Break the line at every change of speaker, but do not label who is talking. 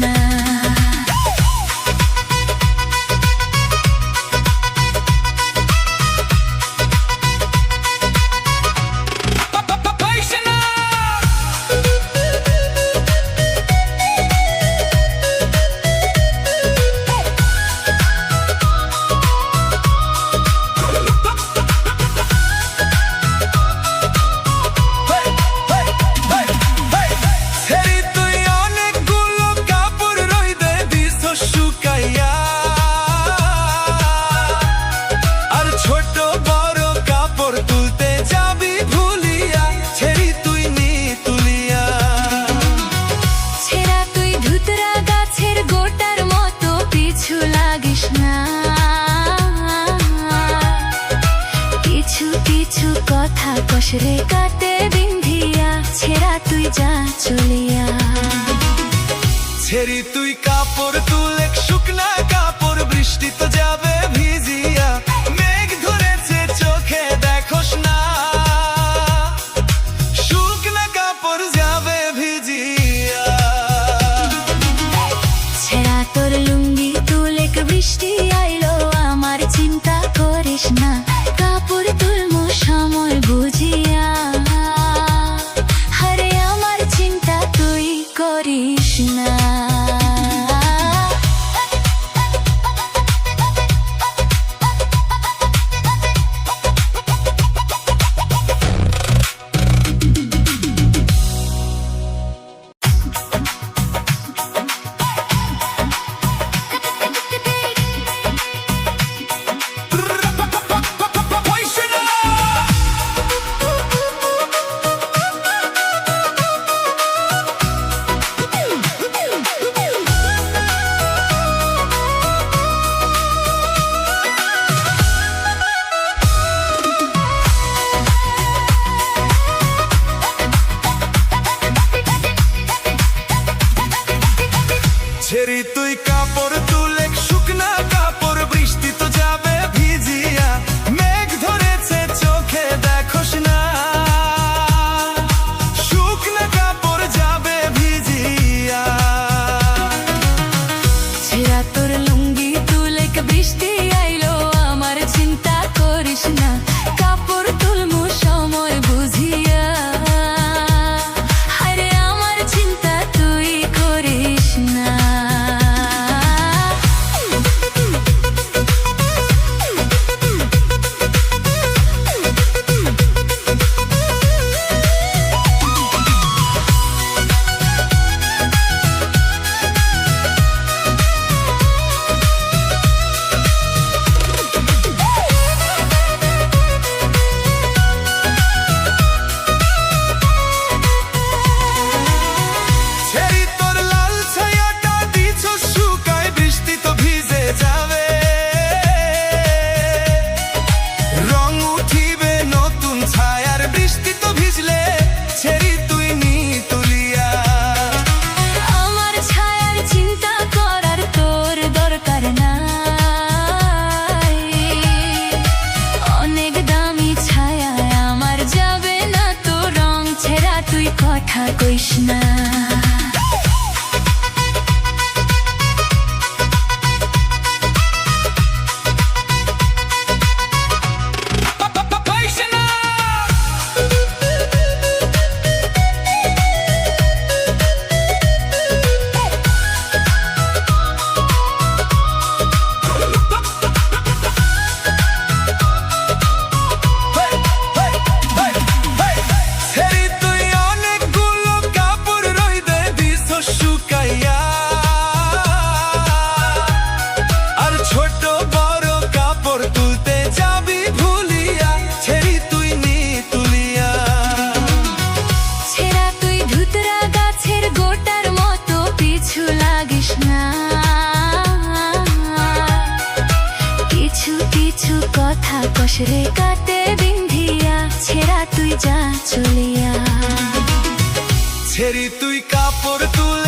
না। কিছু কথা কষরে কাটে বিন্ধিয়া, ছেড়া তুই যা চলিয়া।
ছেড়ি তুই কাপড় তুলে শুকনা কাপড়, বৃষ্টি তো যাবে ভিজিয়া, মেঘ ধরেছে চোখে দেখোস না, শুকনা কাপড় যাবে ভিজিয়া।
ছেড়া তোর লুঙ্গি তুলে বৃষ্টি আইলো, আমার চিন্তা করিস না, কাপড় তুলমু সময় বুঝিয়া। আরে আমার চিন্তা তুই করিস না।
ছেড়ি তুই কাপড় তুলে শুকনা কাপড়, বৃষ্টি তো যাবে ভিজিয়া, মেঘ ধরেছে চোখে দেখোস না, শুকনা কাপড় যাবে ভিজিয়া।
ছেড়া তোর লুঙ্গি তুলে বৃষ্টি আইলো, আমার চিন্তা করিস না, কাপড় তুলমু সময় বুঝিয়া। আরে আমার চিন্তা তুই করিস না।
ছেড়ি তোর লাল ছায়াটা দিছো শুকায়, বৃষ্টি তো ভিজে যাবে, রং উঠিবে নতুন ছায়ার, বৃষ্টি তো ভিজলে ছেড়ি তুই নি তুলিয়া।
আমার ছায়ার চিন্তা করার তোর দরকার নাই, অনেক দামি ছায়া আমার যাবে না তো রং, ছেড়া তুই কথা কইস না।
ছেড়ি তুই অনেকগুলো কাপড় রইদে দিছো শুকাইয়া, আর ছোট বড় কাপড় তুলতে যাবি ভুলিয়া, ছেড়ি তুই নি তুলিয়া।
ছেড়া তুই ধুতরা গাছের গোটার মতো পিছু লাগিস না, কিছু কিছু কথা কষরে কাটে বিন্ধিয়া, ছেড়া তুই যা চলিয়া।
ছেড়ি তুই কাপড় তুলে